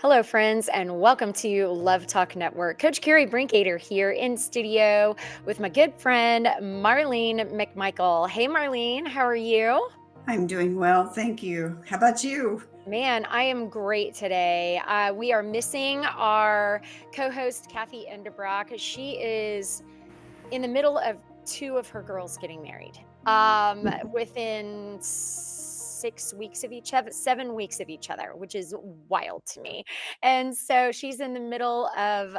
Hello, friends, and welcome to Love Talk Network. Coach Kerri Brinkoeter here in studio with my good friend Marlene McMichael. Hey, Marlene, how are you? I'm doing well, thank you. How about you? Man, I am great today. We are missing our co-host Kathy Endebrock. She is in the middle of two of her girls getting married. Within 6 weeks of each other, 7 weeks of each other, which is wild to me. And so she's in the middle of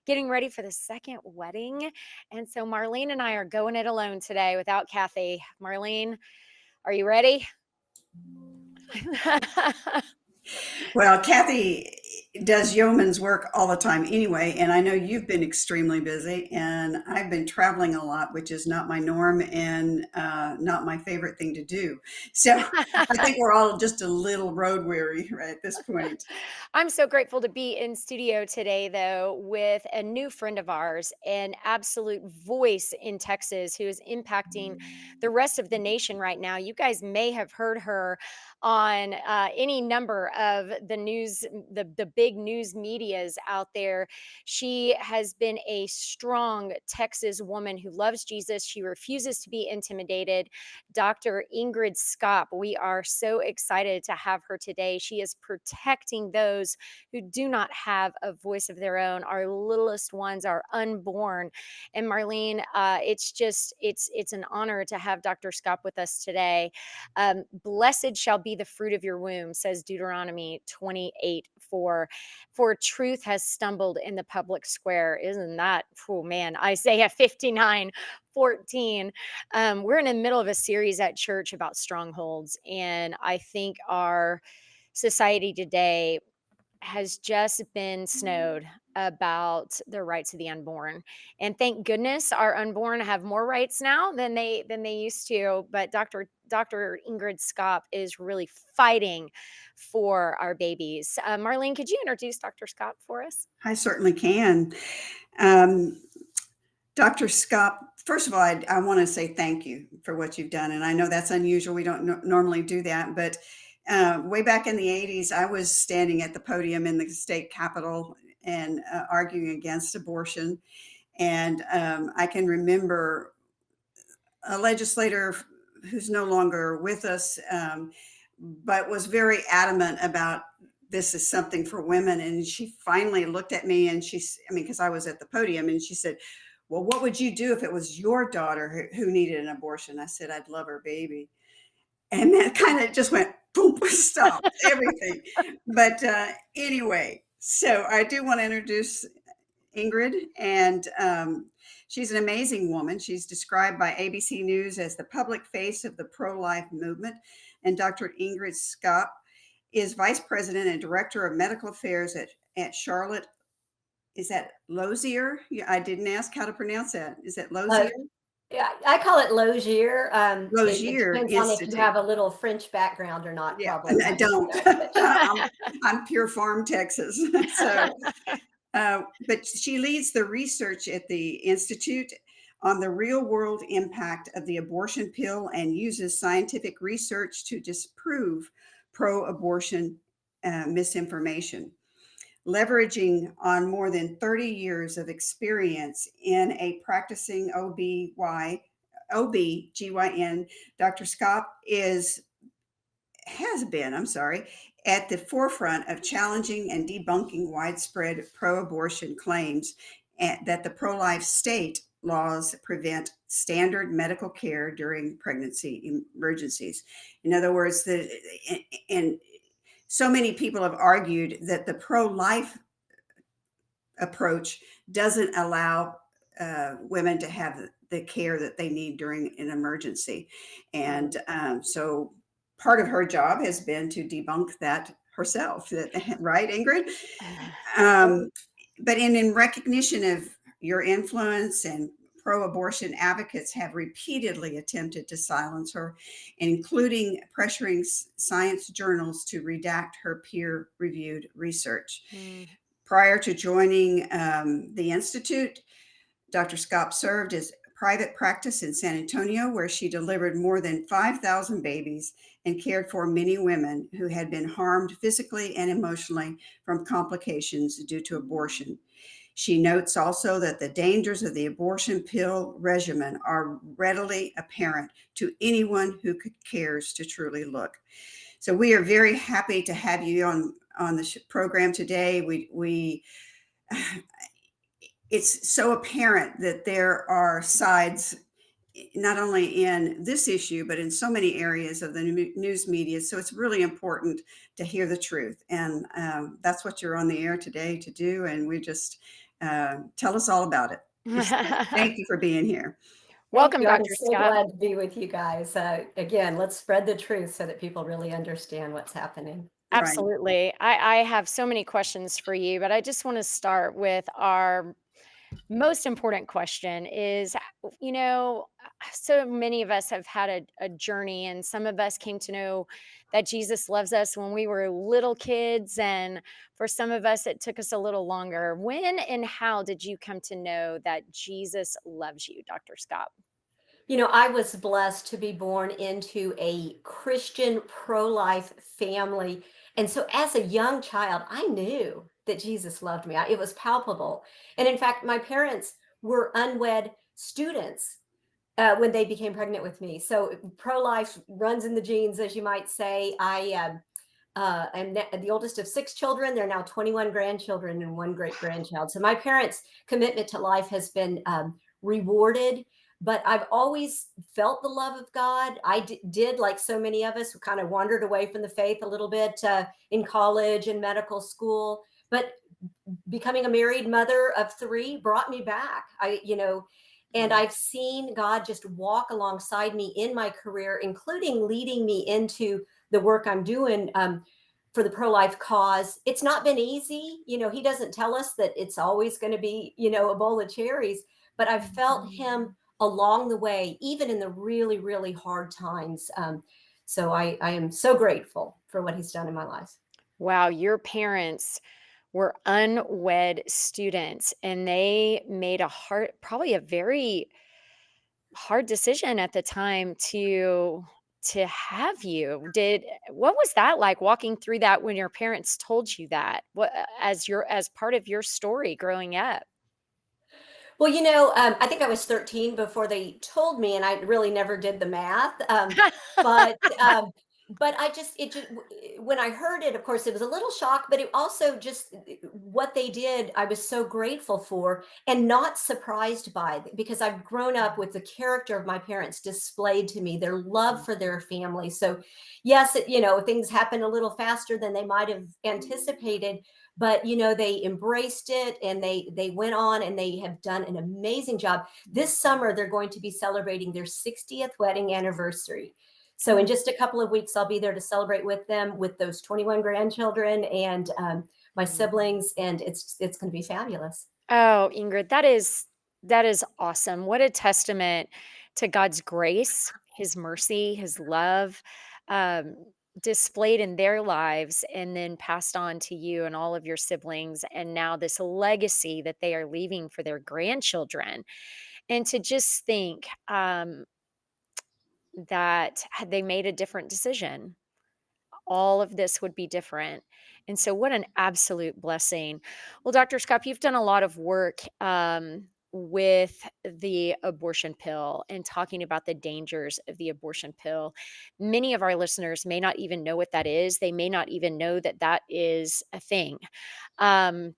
getting ready for the second wedding. And so Marlene and I are going it alone today without Kathy. Marlene, are you ready? Well, Kathy does yeoman's work all the time anyway, and I know you've been extremely busy, and I've been traveling a lot, which is not my norm and not my favorite thing to do. So I think we're all just a little road weary right at this point. I'm so grateful to be in studio today, though, with a new friend of ours, an absolute voice in Texas who is impacting the rest of the nation right now. You guys may have heard her on any number of the news, the big news medias out there. She has been a strong Texas woman who loves Jesus. She refuses to be intimidated. Dr. Ingrid Skop, we are so excited to have her today. She is protecting those who do not have a voice of their own. Our littlest ones are unborn. And Marlene, it's an honor to have Dr. Skop with us today. Blessed shall be the fruit of your womb, says Deuteronomy 28:4. For truth has stumbled in the public square. Isn't that, oh man, Isaiah 59:14. We're in the middle of a series at church about strongholds. And I think our society today has just been snowed about the rights of the unborn. And thank goodness our unborn have more rights now than they used to. But Dr. Ingrid Skop is really fighting for our babies. Marlene, could you introduce Dr. Skop for us? I certainly can. Um, Dr. Scott, first of all, I want to say thank you for what you've done. And I know that's unusual. We don't normally do that. But way back in the 80s, I was standing at the podium in the state capitol and arguing against abortion. And I can remember a legislator who's no longer with us, but was very adamant about this is something for women. And she finally looked at me and because I was at the podium, and she said, well, what would you do if it was your daughter who needed an abortion? I said, I'd love her baby. And that kind of just went boom, stopped everything. But anyway, so I do want to introduce Ingrid, and she's an amazing woman. She's described by ABC News as the public face of the pro-life movement. And Dr. Ingrid Skop is vice president and director of medical affairs at Charlotte. Is that Lozier? Yeah, I didn't ask how to pronounce that. Is it Uh, Lozier? yeah, I call it Lozier. It Lozier depends on if you Institute. have a little French background or not, Yeah, probably. I don't. I'm pure farm Texas. So, but she leads the research at the Institute on the real world impact of the abortion pill and uses scientific research to disprove pro abortion misinformation. Leveraging on more than 30 years of experience in a practicing OBGYN, Dr. Scott has been, at the forefront of challenging and debunking widespread pro abortion claims that the pro life state laws prevent standard medical care during pregnancy emergencies. In other words, and so many people have argued that the pro life approach doesn't allow women to have the care that they need during an emergency. And so part of her job has been to debunk that herself, right, Ingrid? Um, but in recognition of your influence, and pro-abortion advocates have repeatedly attempted to silence her, including pressuring science journals to redact her peer-reviewed research. Prior to joining the Institute, Dr. Scott served as private practice in San Antonio, where she delivered more than 5,000 babies and cared for many women who had been harmed physically and emotionally from complications due to abortion. She notes also that the dangers of the abortion pill regimen are readily apparent to anyone who cares to truly look. So we are very happy to have you on the program today. It's so apparent that there are sides not only in this issue, but in so many areas of the news media. So it's really important to hear the truth. And that's what you're on the air today to do. And we just tell us all about it. Thank you for being here. Thank Welcome, you. I'm Dr. so Skop. glad to be with you guys. Again, let's spread the truth so that people really understand what's happening. Right. Absolutely. I have so many questions for you, but I just want to start with our most important question is, so many of us have had a journey, and some of us came to know that Jesus loves us when we were little kids. And for some of us, it took us a little longer. When and how did you come to know that Jesus loves you, Dr. Scott? I was blessed to be born into a Christian pro-life family. And so as a young child, I knew that Jesus loved me. It was palpable. And in fact, my parents were unwed students when they became pregnant with me. So pro-life runs in the genes, as you might say. I'm the oldest of 6 children. There are now 21 grandchildren and 1 great grandchild. So my parents' commitment to life has been rewarded, but I've always felt the love of God. I did, like so many of us, kind of wandered away from the faith a little bit in college and medical school. But becoming a married mother of 3 brought me back. And I've seen God just walk alongside me in my career, including leading me into the work I'm doing for the pro-life cause. It's not been easy. He doesn't tell us that it's always going to be, a bowl of cherries, but I've felt him along the way, even in the really, really hard times. So I am so grateful for what he's done in my life. Wow, your parents were unwed students, and they made probably a very hard decision at the time to have you. What was that like, walking through that when your parents told you that? What, as part of your story growing up? Well, I think I was 13 before they told me, and I really never did the math. But but when I heard it, of course, it was a little shock, but it also just what they did, I was so grateful for and not surprised by, because I've grown up with the character of my parents displayed to me, their love for their family. So yes, things happen a little faster than they might have anticipated, but they embraced it, and they went on, and they have done an amazing job. This summer they're going to be celebrating their 60th wedding anniversary. So in just a couple of weeks I'll be there to celebrate with them, with those 21 grandchildren and my siblings, and it's going to be fabulous. Oh, Ingrid, that is awesome. What a testament to God's grace, his mercy, his love, um, displayed in their lives and then passed on to you and all of your siblings. And now this legacy that they are leaving for their grandchildren. And to just think that had they made a different decision, all of this would be different. And so, what an absolute blessing. Well, Dr. Scott, you've done a lot of work with the abortion pill and talking about the dangers of the abortion pill. Many of our listeners may not even know what that is, they may not even know that that is a thing. Um,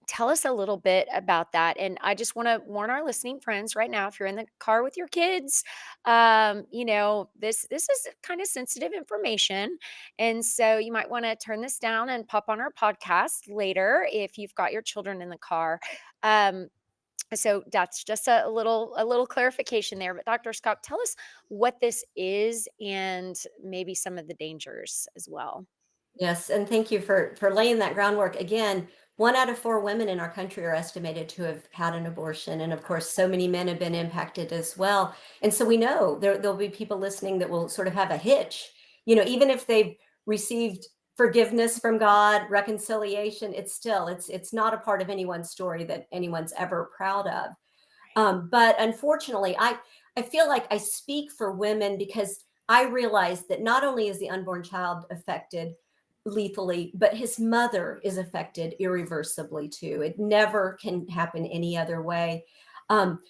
Tell us a little bit about that. And I just want to warn our listening friends right now, if you're in the car with your kids, this is kind of sensitive information. And so you might want to turn this down and pop on our podcast later if you've got your children in the car. Um, so that's just a little clarification there. But Dr. Scott, tell us what this is and maybe some of the dangers as well. Yes, and thank you for laying that groundwork. Again, 1 out of 4 women in our country are estimated to have had an abortion, and of course, so many men have been impacted as well. And so we know there'll be people listening that will sort of have a hitch. Even if they've received forgiveness from God, reconciliation, it's not a part of anyone's story that anyone's ever proud of. But unfortunately, I feel like I speak for women because I realize that not only is the unborn child affected lethally, but his mother is affected irreversibly too. It never can happen any other way. Um,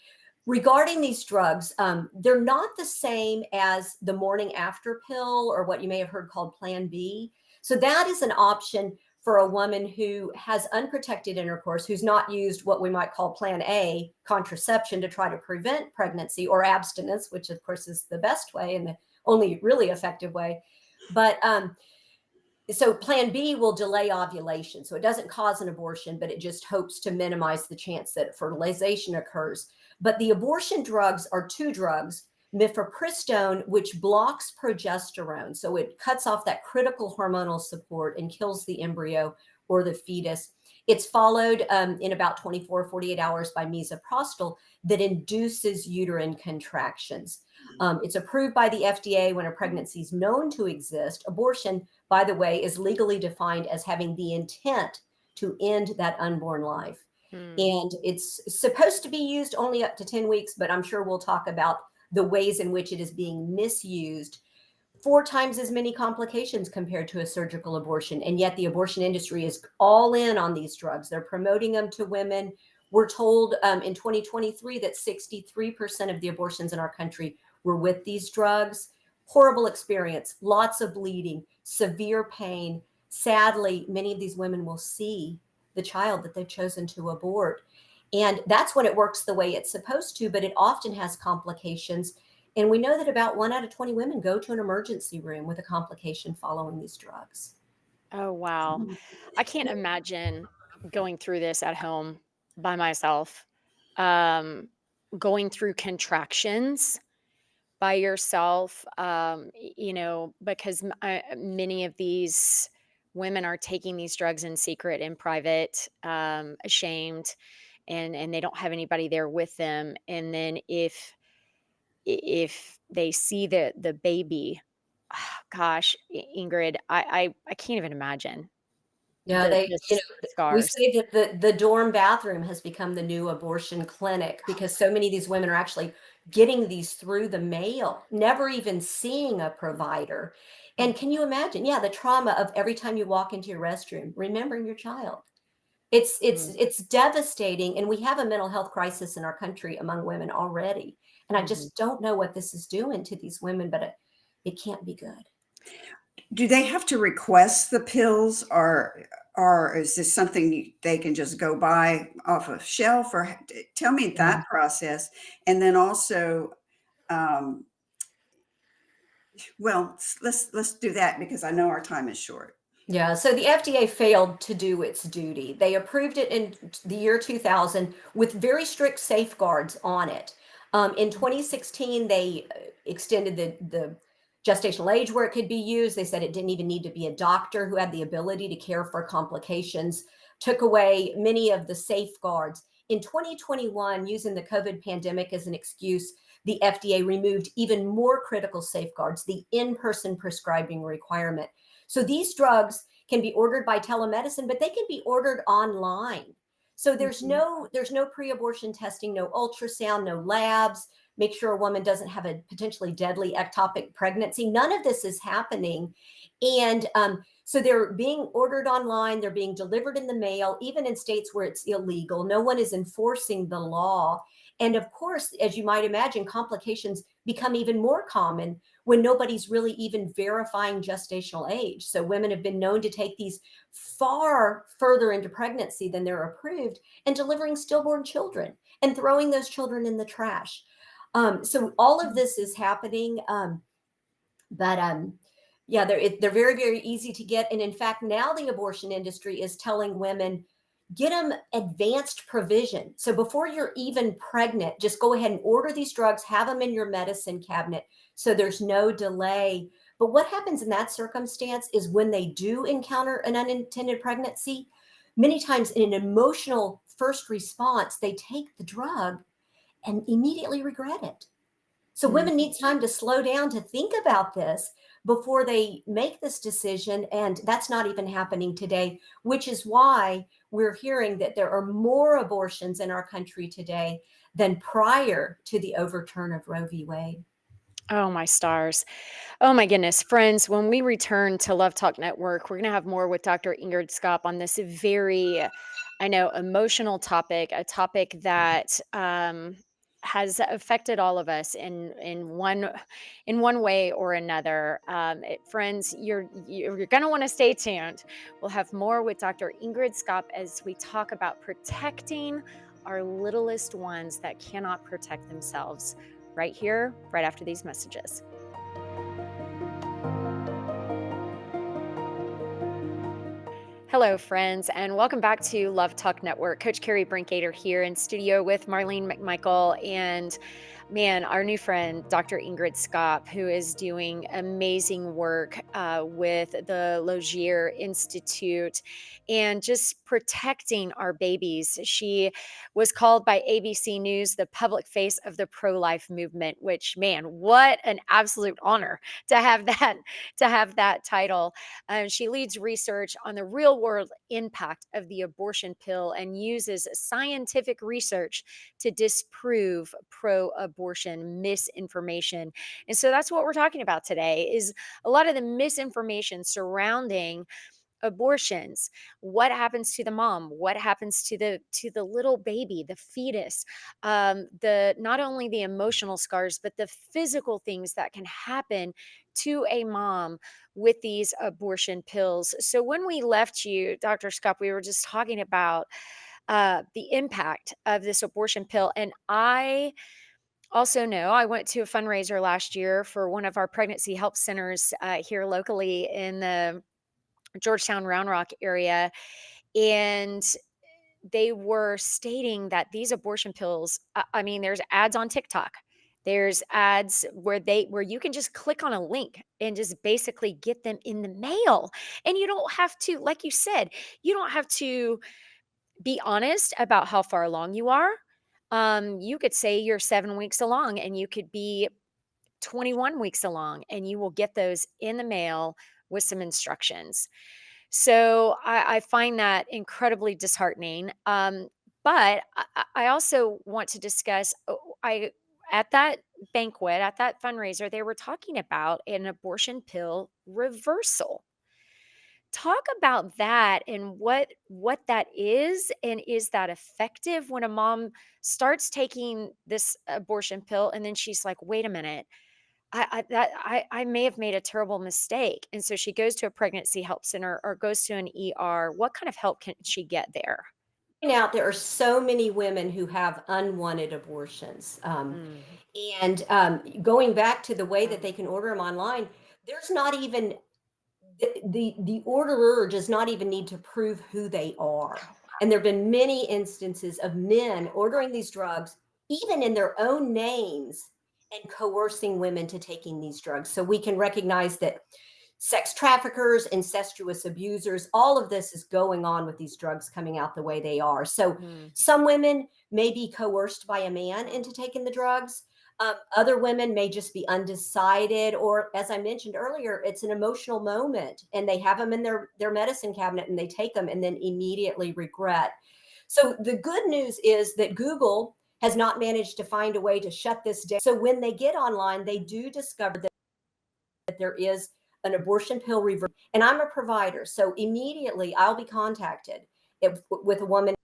Regarding these drugs, they're not the same as the morning after pill or what you may have heard called Plan B. So that is an option for a woman who has unprotected intercourse, who's not used what we might call Plan A, contraception, to try to prevent pregnancy, or abstinence, which of course is the best way and the only really effective way. But so Plan B will delay ovulation. So it doesn't cause an abortion, but it just hopes to minimize the chance that fertilization occurs. But the abortion drugs are two drugs: Mifepristone, which blocks progesterone. So it cuts off that critical hormonal support and kills the embryo or the fetus. It's followed in about 24, 48 hours by Misoprostol that induces uterine contractions. It's approved by the FDA when a pregnancy is known to exist. Abortion, by the way, is legally defined as having the intent to end that unborn life. Hmm. And it's supposed to be used only up to 10 weeks, but I'm sure we'll talk about the ways in which it is being misused. 4 times as many complications compared to a surgical abortion. And yet the abortion industry is all in on these drugs. They're promoting them to women. We're told in 2023 that 63% of the abortions in our country were with these drugs. Horrible experience, lots of bleeding, severe pain. Sadly, many of these women will see the child that they've chosen to abort. And that's when it works the way it's supposed to, but it often has complications. And we know that about 1 out of 20 women go to an emergency room with a complication following these drugs. Oh, wow. I can't imagine going through this at home by myself. Um, Going through contractions by yourself, because many of these women are taking these drugs in secret, in private, ashamed, and they don't have anybody there with them. And then if they see the baby, gosh, Ingrid, I can't even imagine Yeah, the we scars. say that the dorm bathroom has become the new abortion clinic because so many of these women are actually getting these through the mail, never even seeing a provider. And can you imagine? Yeah, the trauma of every time you walk into your restroom, remembering your child. Mm, It's devastating, and we have a mental health crisis in our country among women already. And I mhm. just don't know what this is doing to these women, but it can't be good. Do they have to request the pills, or is this something they can just go buy off a shelf? Or tell me Yeah. that process, and then also, um, well, let's do that because I know our time is short. Yeah, so the FDA failed to do its duty. They approved it in the year 2000 with very strict safeguards on it. In 2016, they extended the gestational age where it could be used. They said it didn't even need to be a doctor who had the ability to care for complications, took away many of the safeguards. In 2021, using the COVID pandemic as an excuse, the FDA removed even more critical safeguards, the in-person prescribing requirement. So these drugs can be ordered by telemedicine, but they can be ordered online. So Mhm. there's no pre-abortion testing, no ultrasound, no labs. Make sure a woman doesn't have a potentially deadly ectopic pregnancy. None of this is happening, and so they're being ordered online. They're being delivered in the mail, even in states where it's illegal. No one is enforcing the law, and of course, as you might imagine, complications become even more common when nobody's really even verifying gestational age. So women have been known to take these far further into pregnancy than they're approved and delivering stillborn children and throwing those children in the trash. So all of this is happening. But Yeah, they're very, very easy to get. And in fact, now the abortion industry is telling women, get them advanced provision. So before you're even pregnant, just go ahead and order these drugs, have them in your medicine cabinet so there's no delay. But what happens in that circumstance is when they do encounter an unintended pregnancy, many times in an emotional first response, they take the drug and immediately regret it. So Mm. women need time to slow down to think about this before they make this decision. And that's not even happening today, which is why we're hearing that there are more abortions in our country today than prior to the overturn of Roe v. Wade. Oh, my stars. Oh my goodness, friends, when we return to Love Talk Network, we're going to have more with Dr. Ingrid Skop on this very, I know, emotional topic, a topic that has affected all of us in one way or another. Friends, you're going to want to stay tuned. We'll have more with Dr. Ingrid Skop as we talk about protecting our littlest ones that cannot protect themselves. Right here, right after these messages. Hello, friends, and welcome back to Love Talk Network. Coach Kerri Brinkoeter here in studio with Marlene McMichael and our new friend, Dr. Ingrid Skop, who is doing amazing work with the Lozier Institute and just protecting our babies. She was called by ABC News the public face of the pro-life movement, which, man, what an absolute honor to have that title. She leads research on the real world impact of the abortion pill and uses scientific research to disprove pro-abortion misinformation. And so that's what we're talking about today is a lot of the misinformation surrounding abortions. What happens to the mom? What happens to the little baby, the fetus? The not only the emotional scars but the physical things that can happen to a mom with these abortion pills. So when we left you, Dr. Scott, we were just talking about the impact of this abortion pill. And I also know I went to a fundraiser last year for one of our pregnancy help centers here locally in the Georgetown Round Rock area. And they were stating that these abortion pills, I mean, there's ads on TikTok. There's ads where you can just click on a link and just basically get them in the mail. And you don't have to, like you said, you don't have to be honest about how far along you are. You could say you're 7 weeks along and you could be 21 weeks along and you will get those in the mail with some instructions. So I find that incredibly disheartening. But I also want to discuss. I at that banquet, at that fundraiser, they were talking about an abortion pill reversal. Talk about that and what that is, and is that effective when a mom starts taking this abortion pill and then she's like, "Wait a minute, I may have made a terrible mistake." And so she goes to a pregnancy help center or goes to an ER. What kind of help can she get there? Out there are so many women who have unwanted abortions. Mm, And going back to the way that mm. they can order them online, there's not even the orderer does not even need to prove who they are. Oh, And there have been many instances of men ordering these drugs, even in their own names, and coercing women to taking these drugs. So we can recognize that sex traffickers, incestuous abusers, all of this is going on with these drugs coming out the way they are. So mm, some women may be coerced by a man into taking the drugs. Other women may just be undecided, or as I mentioned earlier, it's an emotional moment and they have them in their medicine cabinet and they take them and then immediately regret. So the good news is that Google has not managed to find a way to shut this down. So when they get online, they do discover that there is an abortion pill reverse. And I'm a provider, so immediately I'll be contacted with a woman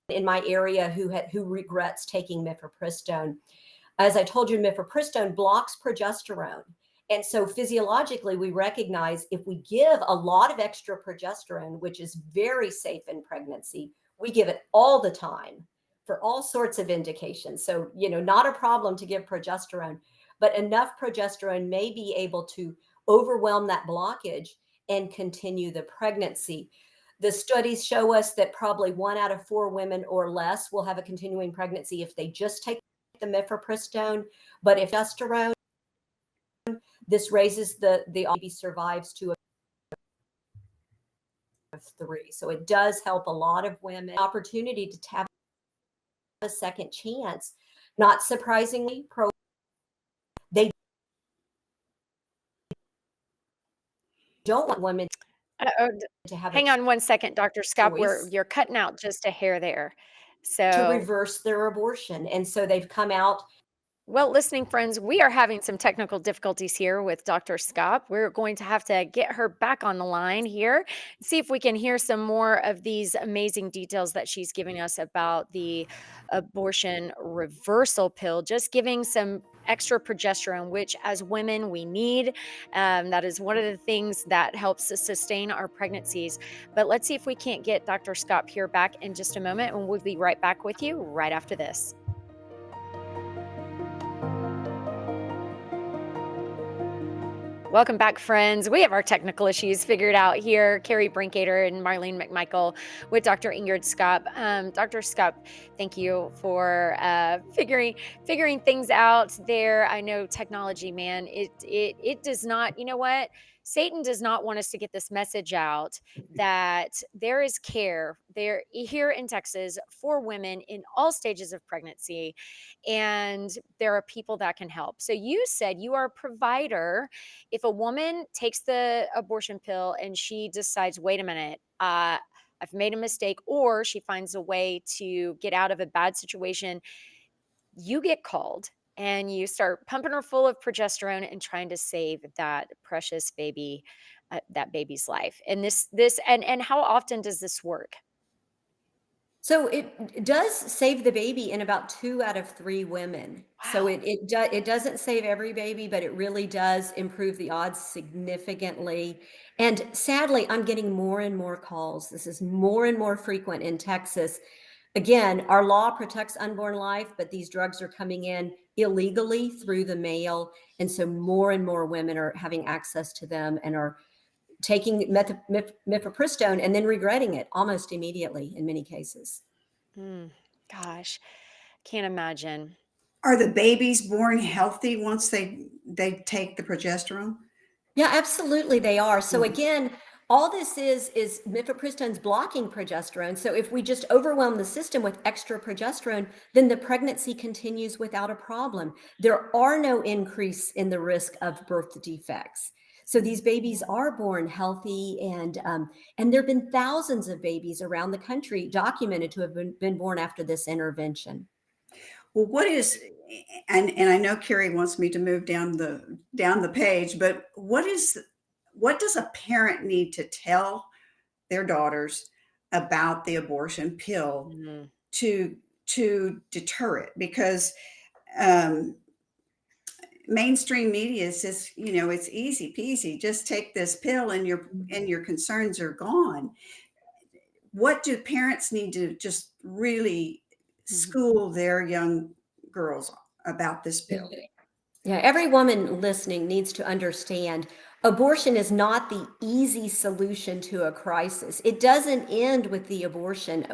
in my area who regrets taking mifepristone. As I told you, mifepristone blocks progesterone. And so physiologically, we recognize if we give a lot of extra progesterone, which is very safe in pregnancy, we give it all the time for all sorts of indications. So, not a problem to give progesterone, but enough progesterone may be able to overwhelm that blockage and continue the pregnancy. The studies show us that probably 1 out of 4 women or less will have a continuing pregnancy if they just take the mifepristone. But if progesterone, this raises the baby survives to a 3. So it does help a lot of women. Opportunity to have a second chance. Not surprisingly, they don't want women Uh, oh, to have a hang on one second, Dr. Scott. choice. You're cutting out just a hair there. to So, reverse their abortion. And so they've come out. well, listening friends, we are having some technical difficulties here with Dr. Skop. We're going to have to get her back on the line here, see if we can hear some more of these amazing details that she's giving us about the abortion reversal pill, just giving some extra progesterone, which as women we need. That is one of the things that helps us sustain our pregnancies. But let's see if we can't get Dr. Skop here back in just a moment, and we'll be right back with you right after this. Welcome back, friends. We have our technical issues figured out here. Kerri Brinkoeter and Marlene McMichael with Dr. Ingrid Skop. Dr. Skop, thank you for figuring things out there. I know technology, man. It does not. You know what? Satan does not want us to get this message out that there is care there here in Texas for women in all stages of pregnancy, and there are people that can help. So you said you are a provider. If a woman takes the abortion pill and she decides, wait a minute, I've made a mistake, or she finds a way to get out of a bad situation, you get called and you start pumping her full of progesterone and trying to save that precious baby, that baby's life. And and how often does this work? So it does save the baby in about 2 out of 3 women. So Wow. it doesn't save every baby, but it really does improve the odds significantly. And sadly, I'm getting more and more calls. This is more and more frequent in Texas. Again, our law protects unborn life, but these drugs are coming in illegally through the mail. And so more and more women are having access to them and are taking mifepristone and then regretting it almost immediately in many cases. Mm, gosh, can't imagine. Are the babies born healthy once they take the progesterone? Yeah, absolutely they are. So Mhm. again, all this is mifepristone's blocking progesterone. So if we just overwhelm the system with extra progesterone, then the pregnancy continues without a problem. There are no increase in the risk of birth defects. So these babies are born healthy, and there have been thousands of babies around the country documented to have been born after this intervention. Well, what is and I know Kerri wants me to move down the page, but what does a parent need to tell their daughters about the abortion pill Mm, to deter it? Because um, mainstream media says, it's easy peasy. Just take this pill and your concerns are gone. What do parents need to just really mhm. school their young girls about this pill? Yeah, every woman listening needs to understand abortion is not the easy solution to a crisis. It doesn't end with the abortion.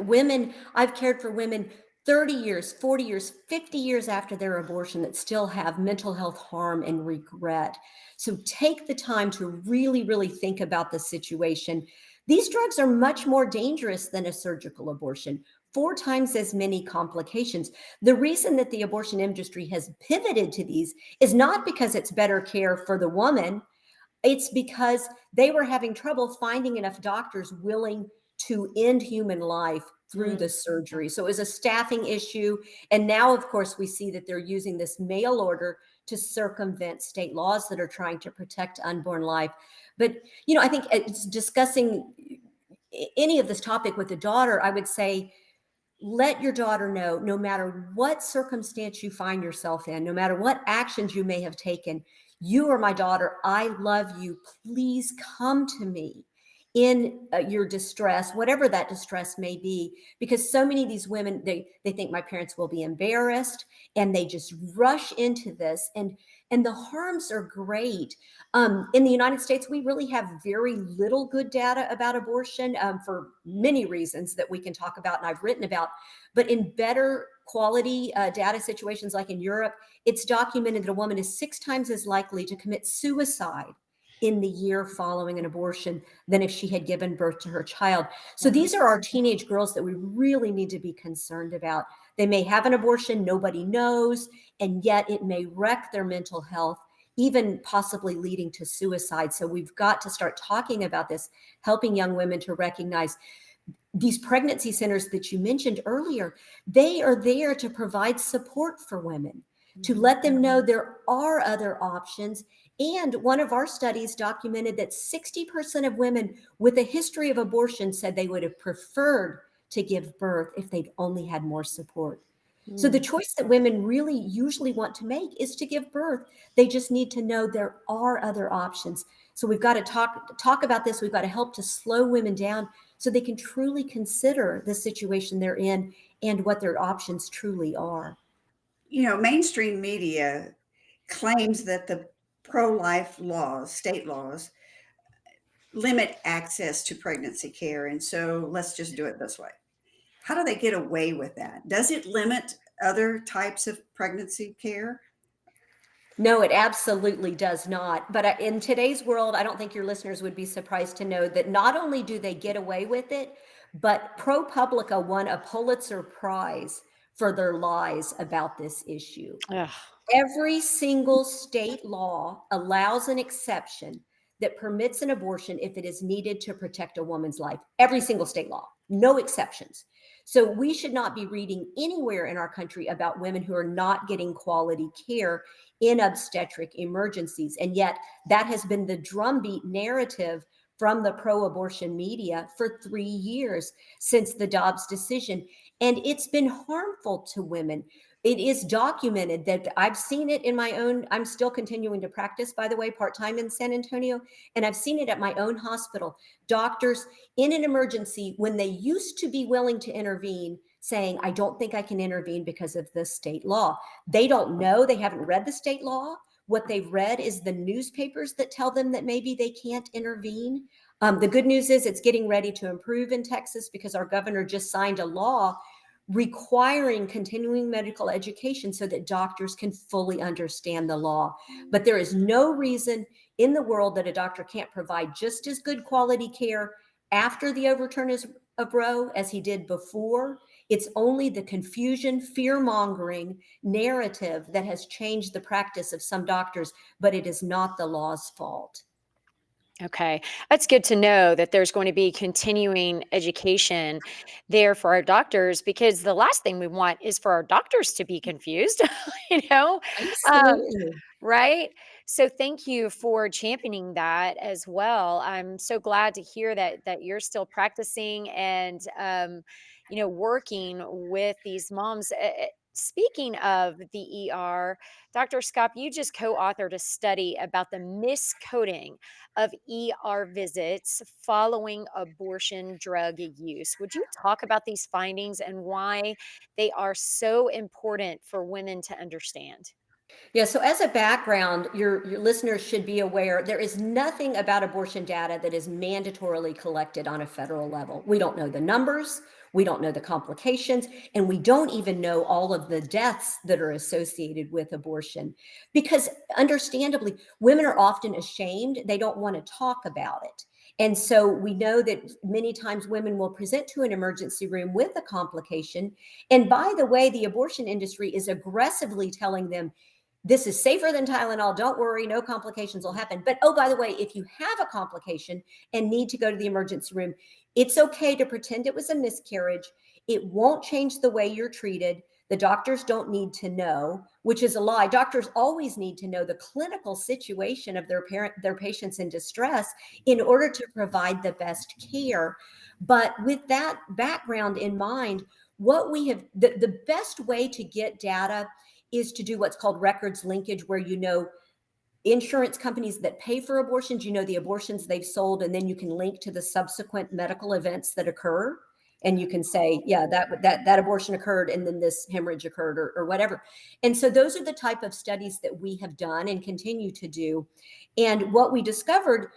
I've cared for women 30 years, 40 years, 50 years after their abortion that still have mental health harm and regret. So take the time to really, really think about the situation. These drugs are much more dangerous than a surgical abortion. 4 times as many complications. The reason that the abortion industry has pivoted to these is not because it's better care for the woman. It's because they were having trouble finding enough doctors willing to end human life through Mm, the surgery. So it was a staffing issue. And now, of course, we see that they're using this mail order to circumvent state laws that are trying to protect unborn life. But, I think it's discussing any of this topic with a daughter, I would say, let your daughter know, no matter what circumstance you find yourself in, no matter what actions you may have taken, you are my daughter. I love you. Please come to me in your distress, whatever that distress may be, because so many of these women, they think my parents will be embarrassed, and they just rush into this, and the harms are great. In the United States, we really have very little good data about abortion, for many reasons that we can talk about and I've written about. But in better quality data situations like in Europe, it's documented that a woman is 6 times as likely to commit suicide in the year following an abortion than if she had given birth to her child. So wow. these are our teenage girls that we really need to be concerned about. They may have an abortion, nobody knows, and yet it may wreck their mental health, even possibly leading to suicide. So we've got to start talking about this, helping young women to recognize these pregnancy centers that you mentioned earlier, they are there to provide support for women, to let them know there are other options. And one of our studies documented that 60% of women with a history of abortion said they would have preferred to give birth if they'd only had more support. So the choice that women really usually want to make is to give birth. They just need to know there are other options. So we've got to talk about this. We've got to help to slow women down so they can truly consider the situation they're in and what their options truly are. You know, mainstream media claims that the pro-life laws, state laws, limit access to pregnancy care. And so let's just do it this way. How do they get away with that? Does it limit other types of pregnancy care? No, it absolutely does not. But in today's world, I don't think your listeners would be surprised to know that not only do they get away with it, but ProPublica won a Pulitzer Prize for their lies about this issue. Ugh. Every single state law allows an exception that permits an abortion if it is needed to protect a woman's life. Every single state law, no exceptions. So we should not be reading anywhere in our country about women who are not getting quality care in obstetric emergencies. And yet that has been the drumbeat narrative from the pro-abortion media for 3 years since the Dobbs decision. And it's been harmful to women. It is documented that I've seen it in my own, I'm still continuing to practice, by the way, part-time in San Antonio, and I've seen it at my own hospital. Doctors in an emergency, when they used to be willing to intervene, saying, I don't think I can intervene because of the state law. They don't know, they haven't read the state law. What they've read is the newspapers that tell them that maybe they can't intervene. The good news is it's getting ready to improve in Texas because our governor just signed a law requiring continuing medical education so that doctors can fully understand the law. But there is no reason in the world that a doctor can't provide just as good quality care after the overturn of Roe as he did before. It's only the confusion, fear-mongering narrative that has changed the practice of some doctors, but it is not the law's fault. Okay. That's good to know that there's going to be continuing education there for our doctors, because the last thing we want is for our doctors to be confused, you know? Um, Absolutely. right? So thank you for championing that as well. I'm so glad to hear that you're still practicing and working with these moms. Speaking of the ER, Dr. Skop, you just co-authored a study about the miscoding of ER visits following abortion drug use. Would you talk about these findings and why they are so important for women to understand? Yeah, so as a background, your listeners should be aware there is nothing about abortion data that is mandatorily collected on a federal level. We don't know the numbers, we don't know the complications, and we don't even know all of the deaths that are associated with abortion. Because understandably, women are often ashamed, they don't want to talk about it. And so we know that many times women will present to an emergency room with a complication. And by the way, the abortion industry is aggressively telling them, this is safer than Tylenol. Don't worry, no complications will happen. But oh, by the way, if you have a complication and need to go to the emergency room, it's okay to pretend it was a miscarriage. It won't change the way you're treated. The doctors don't need to know, which is a lie. Doctors always need to know the clinical situation of their patients in distress in order to provide the best care. But with that background in mind, what we have, the best way to get data is to do what's called records linkage, where you know insurance companies that pay for abortions, you know the abortions they've sold, and then you can link to the subsequent medical events that occur. And you can say, yeah, that abortion occurred and then this hemorrhage occurred or whatever. And so those are the type of studies that we have done and continue to do. And what we discovered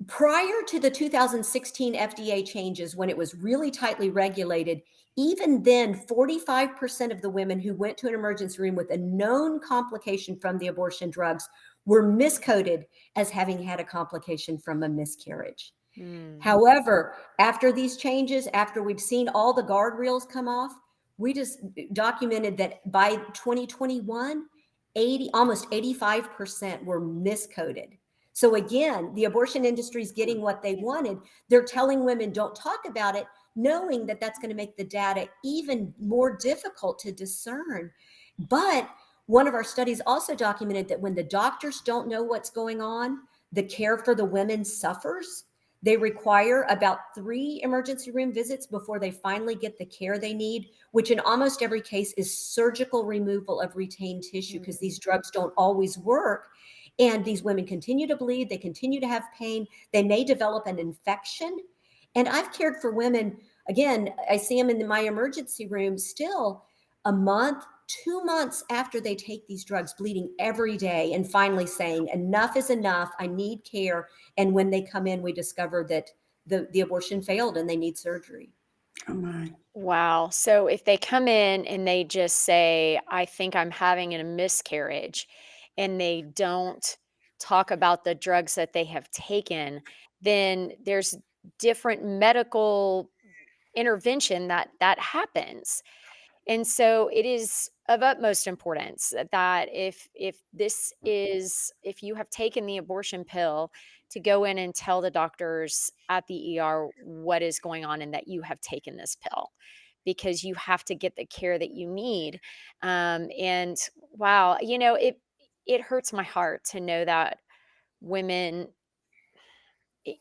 prior to the 2016 FDA changes, when it was really tightly regulated, even then, 45% of the women who went to an emergency room with a known complication from the abortion drugs were miscoded as having had a complication from a miscarriage. However, after these changes, after we've seen all the guardrails come off, we just documented that by 2021, almost 85% were miscoded. So again, the abortion industry is getting what they wanted. They're telling women, don't talk about it, knowing that that's going to make the data even more difficult to discern. But one of our studies also documented that when the doctors don't know what's going on, the care for the women suffers. They require about 3 emergency room visits before they finally get the care they need, which in almost every case is surgical removal of retained tissue, because these drugs don't always work. And these women continue to bleed, they continue to have pain, they may develop an infection. And I've cared for women, again, I see them in my emergency room still a month, 2 months after they take these drugs, bleeding every day, and finally saying, enough is enough, I need care. And when they come in, we discover that the abortion failed and they need surgery. Oh my. Wow. So if they come in and they just say, I think I'm having a miscarriage, and they don't talk about the drugs that they have taken, then there's different medical intervention that happens. And so it is of utmost importance that if you have taken the abortion pill, to go in and tell the doctors at the ER what is going on and that you have taken this pill, because you have to get the care that you need. And wow, it hurts my heart to know that women,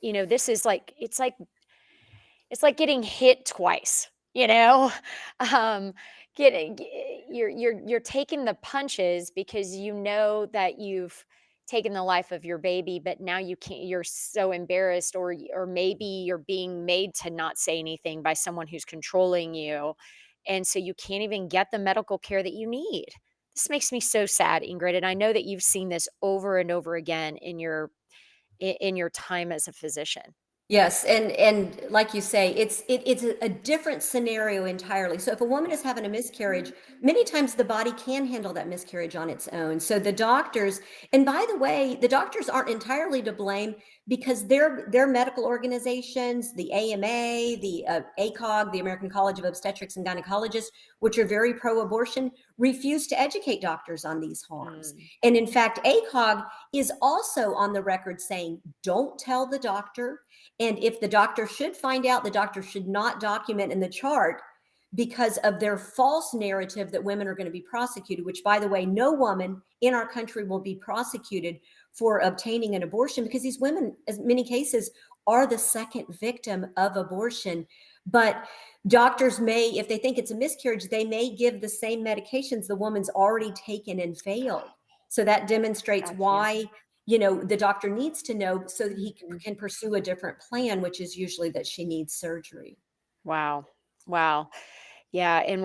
this is like it's like getting hit twice, you know? Um, getting you're taking the punches because you know that you've taken the life of your baby, but now you can't, you're so embarrassed, or maybe you're being made to not say anything by someone who's controlling you, and so you can't even get the medical care that you need. This makes me so sad, Ingrid, and I know that you've seen this over and over again in your time as a physician. Yes, and like you say, it's a different scenario entirely. So if a woman is having a miscarriage, many times the body can handle that miscarriage on its own. So the doctors, and by the way, the doctors aren't entirely to blame, because their medical organizations, the AMA, the ACOG, the American College of Obstetrics and Gynecologists, which are very pro-abortion, refuse to educate doctors on these harms. Mm, And in fact, ACOG is also on the record saying, don't tell the doctor. And if the doctor should find out, the doctor should not document in the chart, because of their false narrative that women are going to be prosecuted, which, by the way, no woman in our country will be prosecuted for obtaining an abortion, because these women, in many cases, are the second victim of abortion. But doctors may, if they think it's a miscarriage, they may give the same medications the woman's already taken and failed. So that demonstrates got you. why, the doctor needs to know so that he Mhm. can pursue a different plan, which is usually that she needs surgery. Wow. Wow. Yeah, and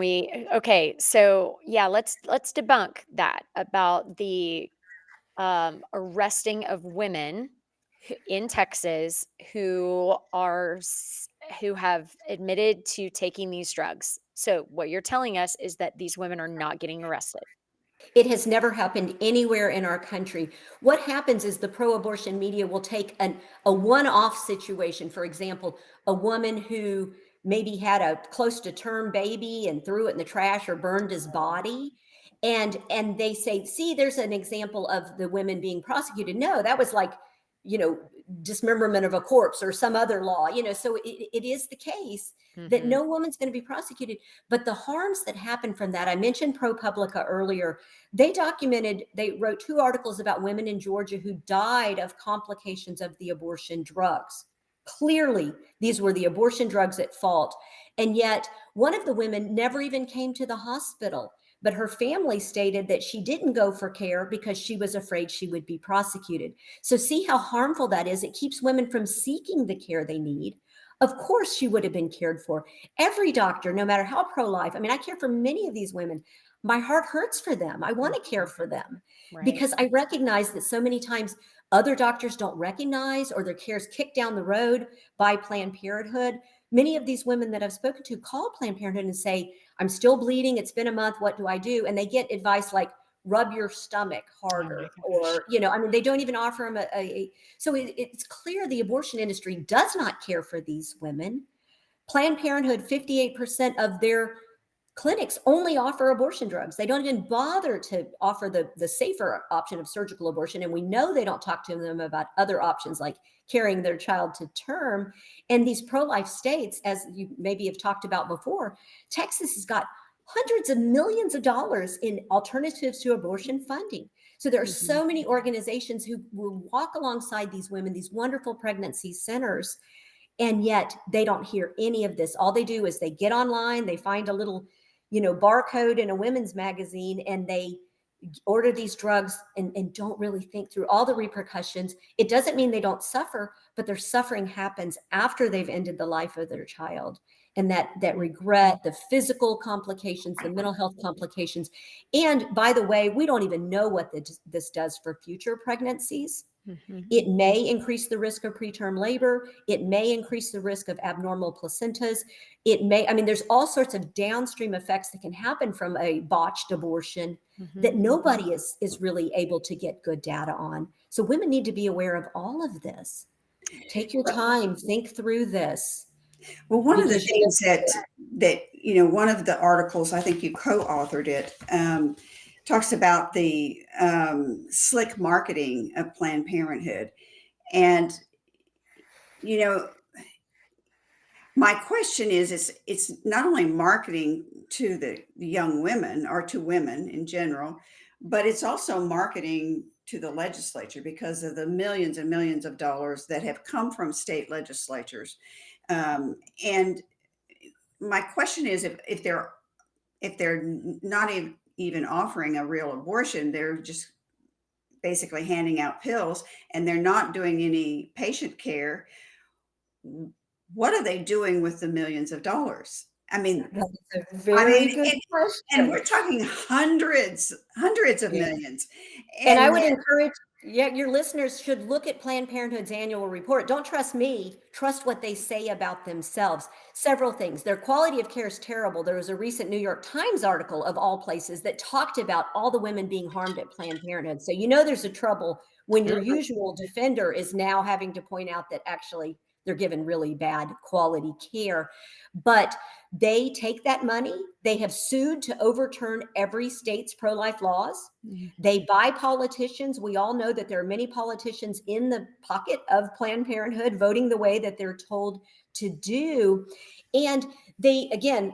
okay, so yeah, let's debunk that about the arresting of women in Texas who have admitted to taking these drugs. So what you're telling us is that these women are not getting arrested. It has never happened anywhere in our country. What happens is the pro-abortion media will take a one-off situation. For example, a woman who maybe had a close to term baby and threw it in the trash or burned his body. And they say, see, there's an example of the women being prosecuted. No, that was like, you know, dismemberment of a corpse or some other law, so it is the case that Mhm. no woman's going to be prosecuted. But the harms that happen from that, I mentioned ProPublica earlier. They wrote 2 articles about women in Georgia who died of complications of the abortion drugs. Clearly, these were the abortion drugs at fault. And yet, one of the women never even came to the hospital, but her family stated that she didn't go for care because she was afraid she would be prosecuted. So, see how harmful that is? It keeps women from seeking the care they need. Of course, she would have been cared for. Every doctor, no matter how pro life, I mean, I care for many of these women. My heart hurts for them. I want to care Mhm. for them Right. because I recognize that so many times other doctors don't recognize, or their care is kicked down the road by Planned Parenthood. Many of these women that I've spoken to call Planned Parenthood and say, I'm still bleeding. It's been a month. What do I do? And they get advice like, rub your stomach Oh my harder, gosh. or, I mean, they don't even offer them so it's clear the abortion industry does not care for these women. Planned Parenthood, 58% of their clinics only offer abortion drugs. They don't even bother to offer the safer option of surgical abortion. And we know they don't talk to them about other options like carrying their child to term. And these pro-life states, as you maybe have talked about before, Texas has got hundreds of millions of dollars in alternatives to abortion funding. So there are Mhm. so many organizations who will walk alongside these women, these wonderful pregnancy centers, and yet they don't hear any of this. All they do is they get online, they find a little, barcode in a women's magazine, and they order these drugs and don't really think through all the repercussions. It doesn't mean they don't suffer, but their suffering happens after they've ended the life of their child. And that regret, the physical complications, the mental health complications. And by the way, we don't even know what this does for future pregnancies. Mhm. It may increase the risk of preterm labor. It may increase the risk of abnormal placentas. There's all sorts of downstream effects that can happen from a botched abortion that Mhm. nobody is really able to get good data on. So women need to be aware of all of this. Take your time, think through this, Well, one of the because things that one of the articles, I think you co-authored it, talks about the slick marketing of Planned Parenthood. And, you know, my question is, it's not only marketing to the young women or to women in general, but it's also marketing to the legislature because of the millions and millions of dollars that have come from state legislatures. And my question is, if they're not even offering a real abortion, they're just basically handing out pills and they're not doing any patient care. What are they doing with the millions of dollars? I mean, that's a I very mean, good and question. we're talking hundreds of Yeah. millions. And I And would encourage, yeah, your listeners should look at Planned Parenthood's annual report. Don't trust me, trust what they say about themselves. Several things. Their quality of care is terrible. There was a recent New York Times article, of all places, that talked about all the women being harmed at Planned Parenthood. So there's a trouble when your usual defender is now having to point out that actually they're given really bad quality care. But they take that money. They have sued to overturn every state's pro-life laws. Mhm. They buy politicians. We all know that there are many politicians in the pocket of Planned Parenthood voting the way that they're told to do. And they, again,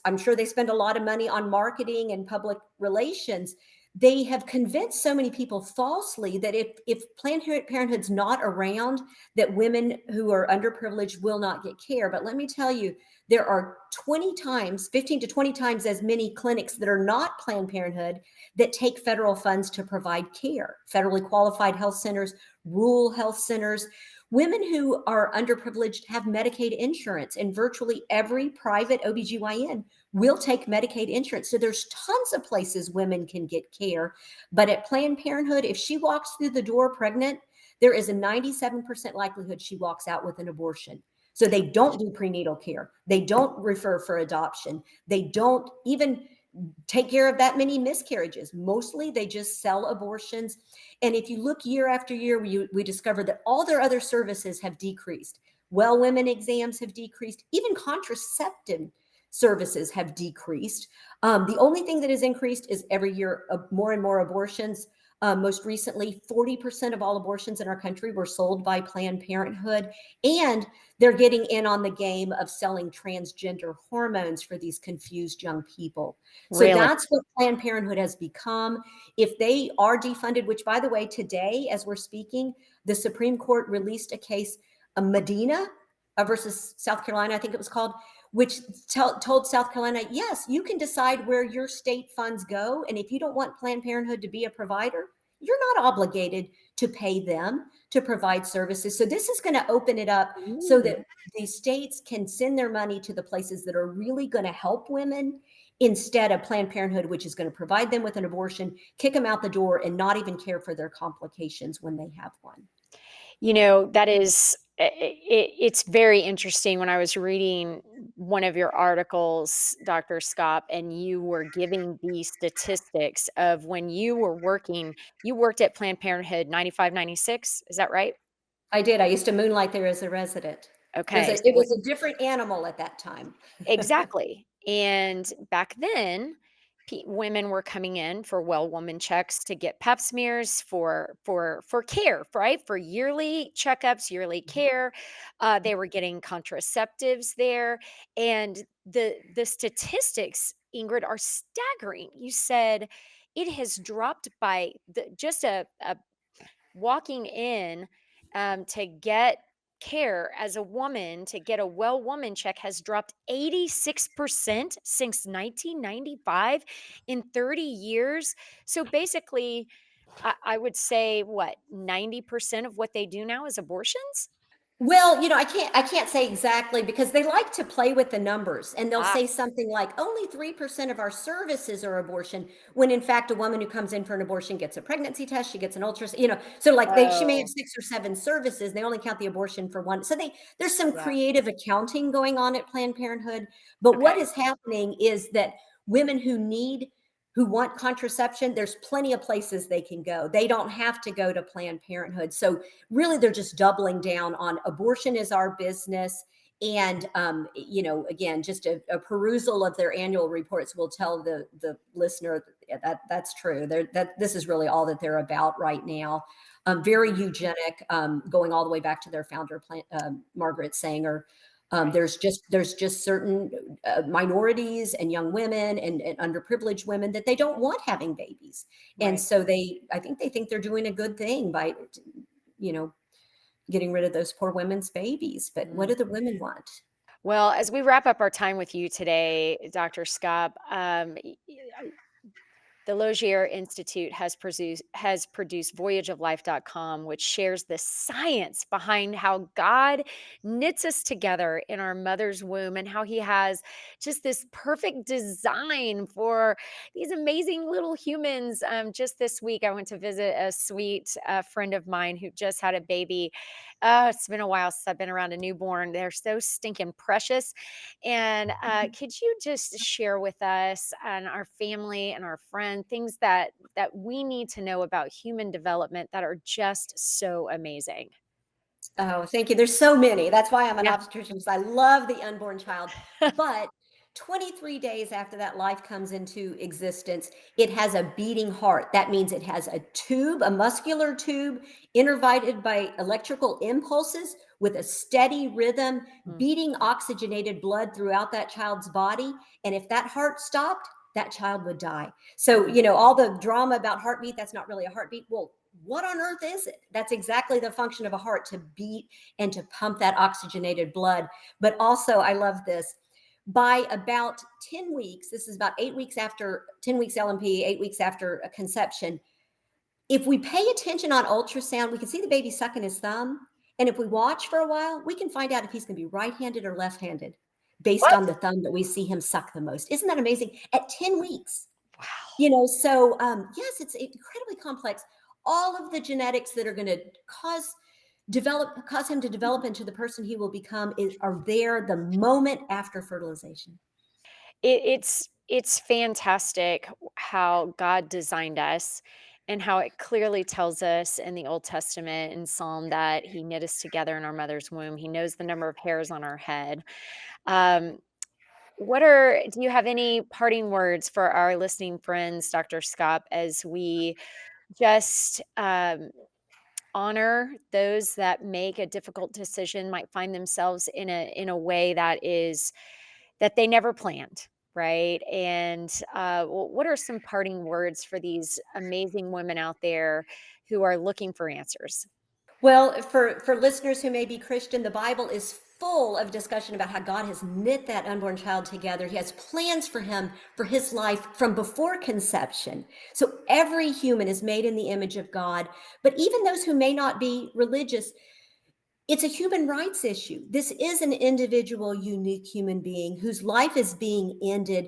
I'm sure they spend a lot of money on marketing and public relations. They have convinced so many people falsely that if Planned Parenthood's not around, that women who are underprivileged will not get care. But let me tell you, there are 15 to 20 times as many clinics that are not Planned Parenthood that take federal funds to provide care. Federally qualified health centers, rural health centers. Women who are underprivileged have Medicaid insurance, and virtually every private OBGYN will take Medicaid insurance. So there's tons of places women can get care. But at Planned Parenthood, if she walks through the door pregnant, there is a 97% likelihood she walks out with an abortion. So they don't do prenatal care. They don't refer for adoption. They don't even take care of that many miscarriages. Mostly they just sell abortions. And if you look year after year, we discover that all their other services have decreased. Well, women exams have decreased. Even contraceptive services have decreased. The only thing that has increased is every year more and more abortions. Most recently, 40% of all abortions in our country were sold by Planned Parenthood. And they're getting in on the game of selling transgender hormones for these confused young people. So Really? that's what Planned Parenthood has become. If they are defunded, which, by the way, today, as we're speaking, the Supreme Court released a case, Medina versus South Carolina, I think it was called, which told South Carolina, yes, you can decide where your state funds go. And if you don't want Planned Parenthood to be a provider, you're not obligated to pay them to provide services. So this is going to open it up so Mm. that these states can send their money to the places that are really going to help women, instead of Planned Parenthood, which is going to provide them with an abortion, kick them out the door, and not even care for their complications when they have one. That is it's very interesting. When I was reading one of your articles, Dr. Skop, and you were giving the statistics of when you worked at Planned Parenthood 95, 96. Is that right? I did. I used to moonlight there as a resident. Okay. It So was a different animal at that time. exactly. And back then, women were coming in for well woman checks to get pap smears for care, right? For yearly checkups, yearly care. They were getting contraceptives there, and the statistics, Ingrid, are staggering. You said it has dropped by just a walking in to get care as a woman, to get a well woman check, has dropped 86% since 1995 in 30 years. So basically, I would say what, 90% of what they do now is abortions? Well, I can't say exactly because they like to play with the numbers and they'll Ah, say something like only 3% of our services are abortion, when in fact a woman who comes in for an abortion gets a pregnancy test, she gets an ultrasound, so like she may have oh, 6 or 7 services, they only count the abortion for one. So there's some yeah. creative accounting going on at Planned Parenthood, but what Okay. is happening is that women who want contraception, there's plenty of places they can go. They don't have to go to Planned Parenthood. So really they're just doubling down on abortion is our business. And again, just a perusal of their annual reports will tell the listener that that's true. That this is really all that they're about right now. Very eugenic, going all the way back to their founder, Margaret Sanger. Right. There's just certain minorities and young women and underprivileged women that they don't want having babies, and Right. so I think they think they're doing a good thing by you know getting rid of those poor women's babies. But what Mm. do the women want? Well, as we wrap up our time with you today, Dr. Skop, the Lozier Institute has produced voyageoflife.com, which shares the science behind how God knits us together in our mother's womb and how he has just this perfect design for these amazing little humans. Just this week, I went to visit a sweet friend of mine who just had a baby. It's been a while since I've been around a newborn. They're so stinking precious. And could you just share with us and our family and our friend things that we need to know about human development that are just so amazing? Oh, thank you. There's so many. That's why I'm an Yeah. obstetrician, because I love the unborn child. But 23 days after that life comes into existence, it has a beating heart. That means it has a tube, a muscular tube, innervated by electrical impulses with a steady rhythm, Mm, beating oxygenated blood throughout that child's body. And if that heart stopped, that child would die. So, mm. all the drama about heartbeat, that's not really a heartbeat. Well, what on earth is it? That's exactly the function of a heart, to beat and to pump that oxygenated blood. But also, I love this. By about 10 weeks, this is about 8 weeks after 10 weeks LMP, 8 weeks after a conception, if we pay attention on ultrasound, we can see the baby sucking his thumb. And if we watch for a while, we can find out if he's going to be right handed or left handed based What? on the thumb that we see him suck the most. Isn't that amazing? At 10 weeks. Wow. So yes, it's incredibly complex. All of the genetics that are going to cause him to develop into the person he will become are there the moment after fertilization. It's fantastic how God designed us and how it clearly tells us in the Old Testament in Psalm that he knit us together in our mother's womb. He knows the number of hairs on our head. Um, do you have any parting words for our listening friends, Dr. Scott, as we just honor those that make a difficult decision, might find themselves in a way that they never planned, right? And what are some parting words for these amazing women out there who are looking for answers? Well, for listeners who may be Christian, the Bible is full of discussion about how God has knit that unborn child together. He has plans for him, for his life from before conception. So every human is made in the image of God. But even those who may not be religious, it's a human rights issue. This is an individual, unique human being whose life is being ended.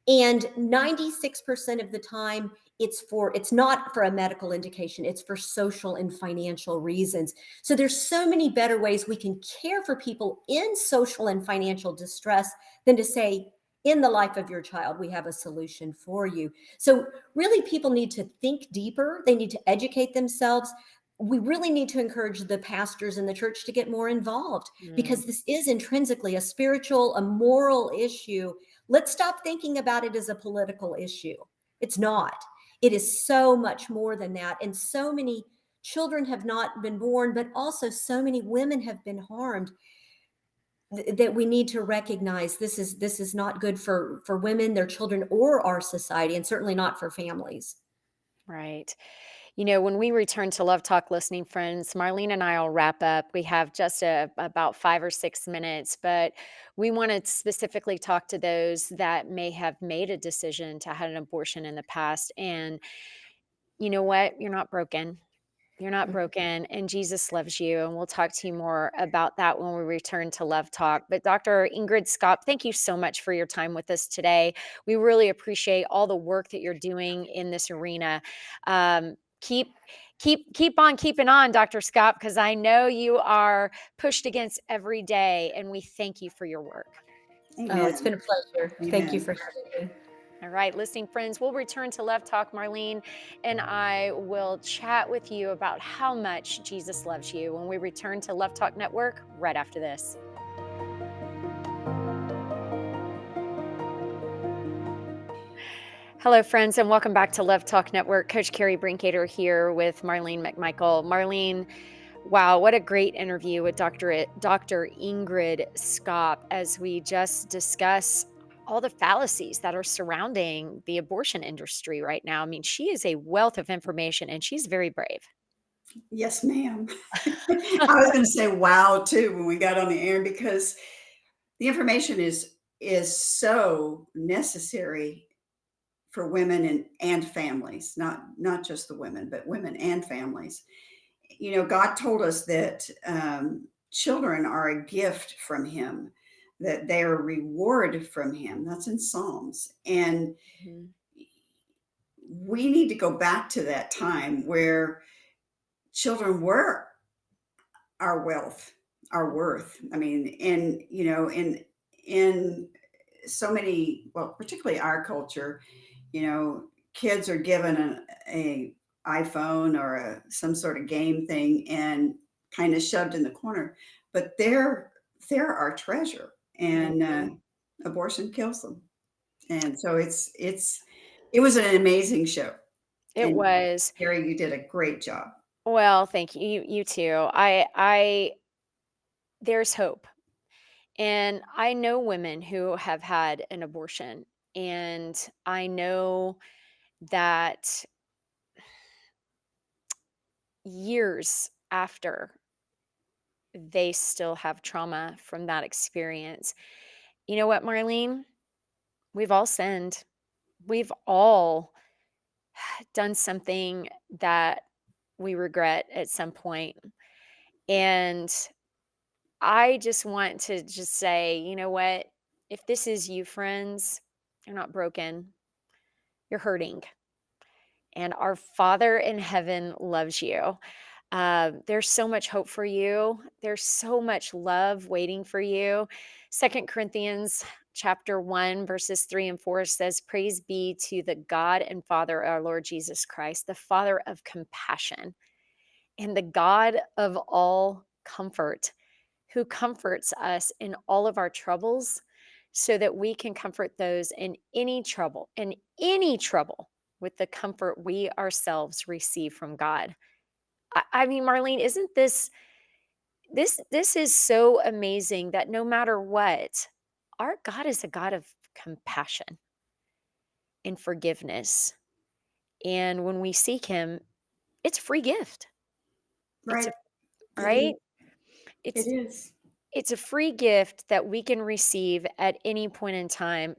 And 96% of the time, it's not for a medical indication, it's for social and financial reasons. So there's so many better ways we can care for people in social and financial distress than to say, in the life of your child, we have a solution for you. So really, people need to think deeper. They need to educate themselves. we really need to encourage the pastors in the church to get more involved, Mm, because this is intrinsically a spiritual, a moral issue. Let's stop thinking about it as a political issue. It's not. It is so much more than that. And so many children have not been born, but also so many women have been harmed, that we need to recognize this is not good for women, their children, or our society, and certainly not for families. right. When we return to Love Talk listening friends, Marlene and I will wrap up. We have just about 5 or 6 minutes, but we want to specifically talk to those that may have made a decision to have an abortion in the past. And you know what? You're not broken. You're not broken, and Jesus loves you. And we'll talk to you more about that when we return to Love Talk. But Dr. Ingrid Skop, thank you so much for your time with us today. We really appreciate all the work that you're doing in this arena. Keep keep on keeping on, Dr. Skop, because I know you are pushed against every day, and we thank you for your work. Oh, it's been Amen. a pleasure. Thank you Amen. for having me. All right, listening friends, we'll return to Love Talk. Marlene and I will chat with you about how much Jesus loves you when we return to Love Talk Network right after this. Hello, friends, and welcome back to Love Talk Network. Coach Kerri Brinkoeter here with Marlene McMichael. Marlene, wow, what a great interview with Dr. Ingrid Skop as we just discuss all the fallacies that are surrounding the abortion industry right now. I mean, she is a wealth of information and she's very brave. Yes, ma'am. I was going to say wow too when we got on the air, because the information is so necessary for women and families, not just the women, but women and families. God told us that children are a gift from Him, that they are a reward from Him. That's in Psalms, and Mhm. we need to go back to that time where children were our wealth, our worth. I mean, in so many, well, particularly our culture, kids are given a iPhone or some sort of game thing and kind of shoved in the corner, but they're our treasure, and Mhm. abortion kills them. And so it was an amazing show, It and was. Gary, you did a great job. Well, thank you. You too. I there's hope. And I know women who have had an abortion, and I know that years after, they still have trauma from that experience. You know what, Marlene? We've all sinned. We've all done something that we regret at some point. And I just want to just say, you know what? If this is you, friends, you're not broken, you're hurting. And our Father in heaven loves you. There's so much hope for you. There's so much love waiting for you. Second Corinthians chapter 1 verses 3 and 4 says, praise be to the God and Father our Lord Jesus Christ, the Father of compassion and the God of all comfort, who comforts us in all of our troubles, so that we can comfort those in any trouble with the comfort we ourselves receive from God. I mean, Marlene, isn't this is so amazing that no matter what, our God is a God of compassion and forgiveness. And when we seek him, it's a free gift. It's a Right. It is. right? It It's is. it's a free gift that we can receive at any point in time.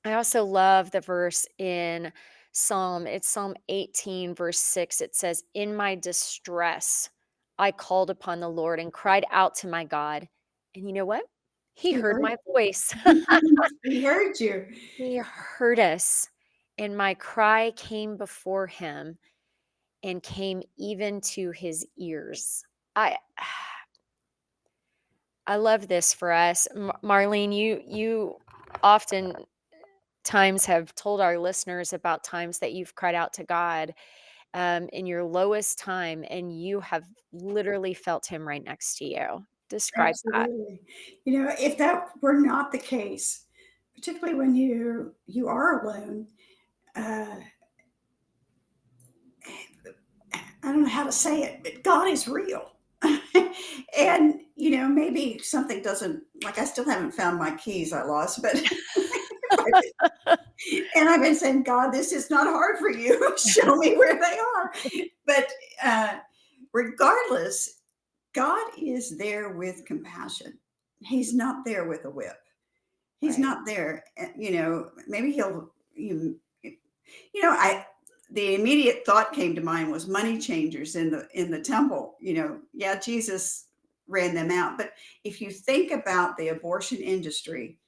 I also love the verse in it's Psalm 18, verse 6. It says, in my distress, I called upon the Lord and cried out to my God. And you know what? He He heard heard my voice. he heard you. He heard us. And my cry came before him and came even to his ears. I I love this for us. Marlene, you often times have told our listeners about times that you've cried out to God. in your lowest time, and you have literally felt him right next to you. Describe that. Absolutely. If that were not the case, particularly when you are alone, uh, I don't know how to say it, but God is real. And maybe something doesn't, like, I still haven't found my keys I lost, but and I've been saying, God, this is not hard for you. Show me where they are. But uh, regardless, God is there with compassion. He's not there with a whip. He's Right. not there. Maybe I the immediate thought came to mind was money changers in the temple. Yeah, Jesus ran them out. But if you think about the abortion industry,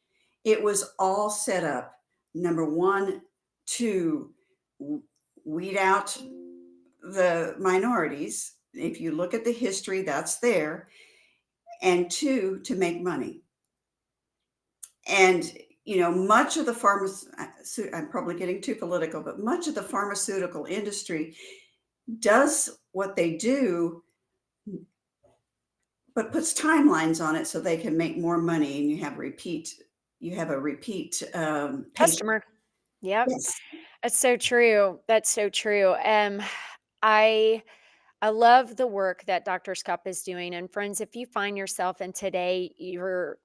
it was all set up, number one, to weed out the minorities. If you look at the history, that's there. And two, to make money. And much of the I'm probably getting too political, but much of the pharmaceutical industry does what they do, but puts timelines on it so they can make more money, and you have a repeat patient. Customer. Yep. Yes. That's so true. That's so true. I I love the work that Dr. Skop is doing. And friends, if you find yourself and today you're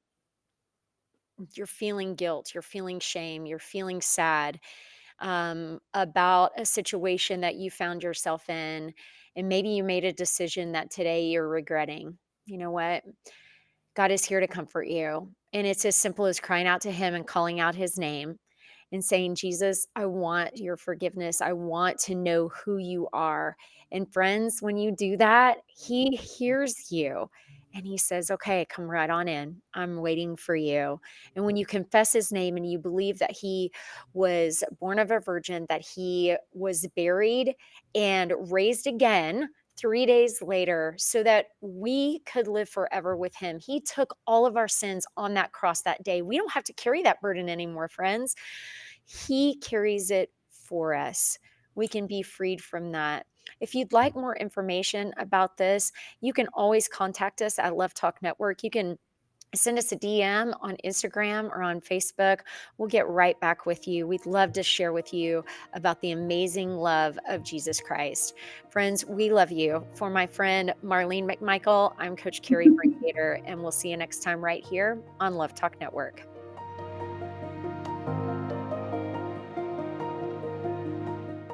feeling guilt, you're feeling shame, you're feeling sad, about a situation that you found yourself in, and maybe you made a decision that today you're regretting. You know what? God is here to comfort you. And it's as simple as crying out to Him and calling out His name and saying, Jesus, I want your forgiveness. I want to know who you are. And friends, when you do that, He hears you and He says, okay, come right on in. I'm waiting for you. And when you confess His name and you believe that He was born of a virgin, that He was buried and raised again 3 days later so that we could live forever with Him. He took all of our sins on that cross that day. We don't have to carry that burden anymore, friends. He carries it for us. We can be freed from that. If you'd like more information about this, you can always contact us at Love Talk Network. You can send us a DM on Instagram or on Facebook. We'll get right back with you. We'd love to share with you about the amazing love of Jesus Christ. Friends, we love you. For my friend Marlene McMichael, I'm Coach Kerri Brinkoeter, and we'll see you next time right here on Love Talk Network.